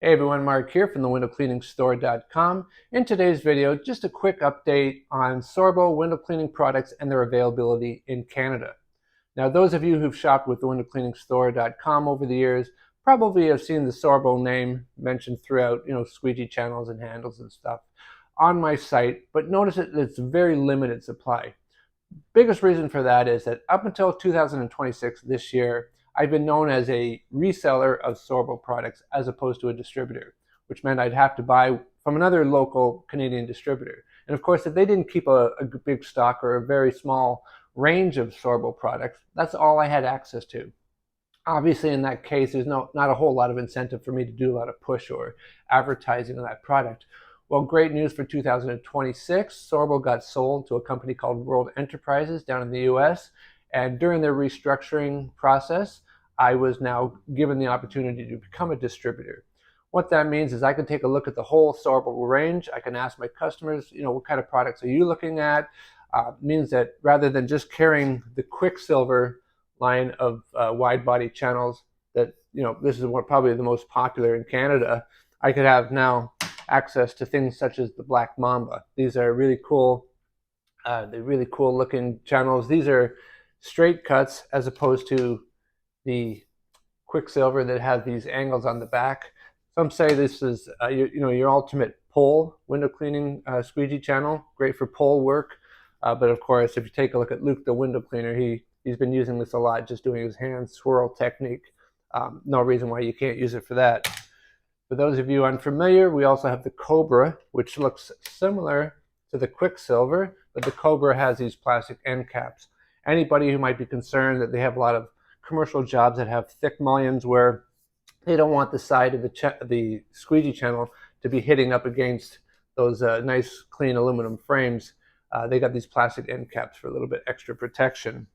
Hey everyone, Mark here from the windowcleaningstore.com. In today's video, just a quick update on Sorbo window cleaning products and their availability in Canada. Now, those of you who've shopped with the windowcleaningstore.com over the years probably have seen the Sorbo name mentioned throughout, squeegee channels and handles and stuff on my site, but notice that it's very limited supply. Biggest reason for that is that up until 2026, this year, I've been known as a reseller of Sorbo products as opposed to a distributor, which meant I'd have to buy from another local Canadian distributor. And of course, if they didn't keep a big stock or a very small range of Sorbo products, that's all I had access to. Obviously, in that case, there's not a whole lot of incentive for me to do a lot of push or advertising on that product. Well, great news for 2026. Sorbo got sold to a company called World Enterprises down in the US. And during their restructuring process, I was now given the opportunity to become a distributor. What that means is I can take a look at the whole Sorbo range. I can ask my customers, what kind of products are you looking at? Means that rather than just carrying the Quicksilver line of wide body channels that, this is probably the most popular in Canada, I could have now access to things such as the Black Mamba. These are really cool, looking channels. These are straight cuts as opposed to the Quicksilver that has these angles on the back. Some say this is your ultimate pole window cleaning squeegee channel, great for pole work. But of course, if you take a look at Luke the window cleaner, he's been using this a lot, just doing his hand swirl technique. No reason why you can't use it for that. For those of you unfamiliar, we also have the Cobra, which looks similar to the Quicksilver, but the Cobra has these plastic end caps. Anybody who might be concerned that they have a lot of commercial jobs that have thick mullions where they don't want the side of the squeegee channel to be hitting up against those nice clean aluminum frames, they got these plastic end caps for a little bit extra protection.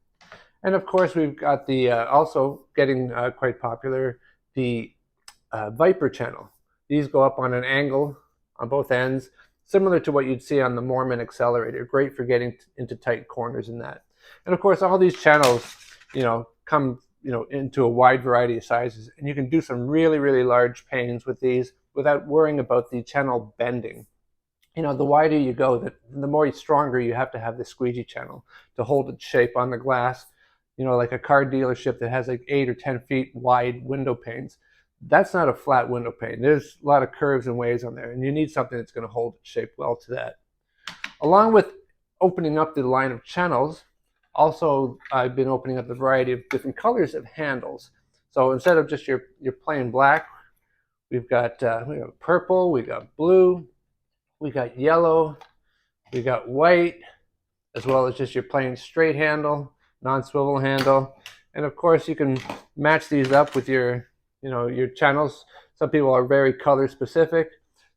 And of course, we've got the also getting quite popular, the Viper channel. These go up on an angle on both ends, similar to what you'd see on the Mormon accelerator. Great for getting into tight corners in that. And of course, all these channels, come, into a wide variety of sizes, and you can do some really, really large panes with these without worrying about the channel bending. The wider you go, the more stronger you have to have the squeegee channel to hold its shape on the glass. Like a car dealership that has like 8 or 10 feet wide window panes. That's not a flat window pane. There's a lot of curves and waves on there, and you need something that's going to hold its shape well to that. Along with opening up the line of channels, also I've been opening up a variety of different colors of handles. So instead of just your plain black, we've got purple, we got blue, we got yellow, we got white, as well as just your plain straight handle, non-swivel handle. And of course, you can match these up with your channels. Some people are very color specific.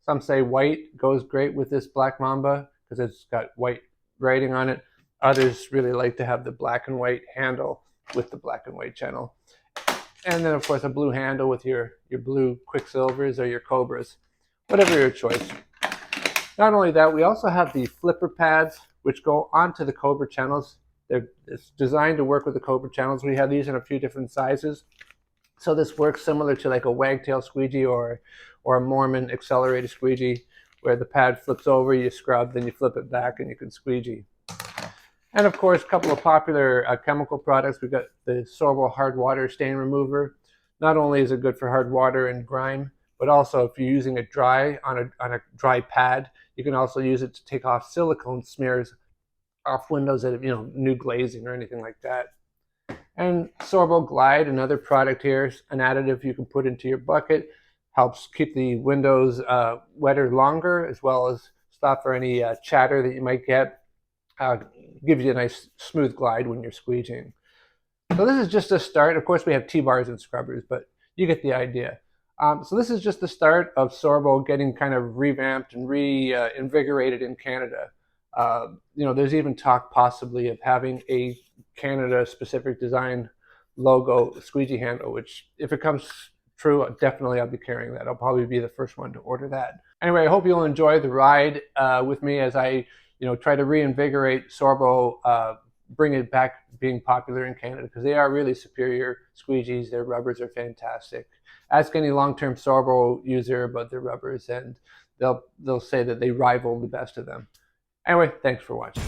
Some say white goes great with this Black Mamba because it's got white writing on it. Others really like to have the black and white handle with the black and white channel. And then of course a blue handle with your blue Quicksilvers or your Cobras, whatever your choice. Not only that, we also have the flipper pads which go onto the Cobra channels. It's designed to work with the Cobra channels. We have these in a few different sizes. So this works similar to like a wagtail squeegee or a Mormon accelerated squeegee, where the pad flips over, you scrub, then you flip it back and you can squeegee. And of course, a couple of popular chemical products. We've got the Sorbo hard water stain remover. Not only is it good for hard water and grime, but also if you're using it dry on a dry pad, you can also use it to take off silicone smears off windows that have new glazing or anything like that. And Sorbo Glide, another product here, an additive you can put into your bucket, helps keep the windows wetter longer, as well as stop for any chatter that you might get. Gives you a nice smooth glide when you're squeegeeing. So this is just a start. Of course, we have T-bars and scrubbers, but you get the idea. So this is just the start of Sorbo getting kind of revamped and reinvigorated in Canada. There's even talk possibly of having a Canada-specific design logo squeegee handle, which if it comes true, definitely I'll be carrying that. I'll probably be the first one to order that. Anyway, I hope you'll enjoy the ride with me as I try to reinvigorate Sorbo, bring it back being popular in Canada, because they are really superior squeegees. Their rubbers are fantastic. Ask any long-term Sorbo user about their rubbers, and they'll say that they rival the best of them. Anyway, thanks for watching.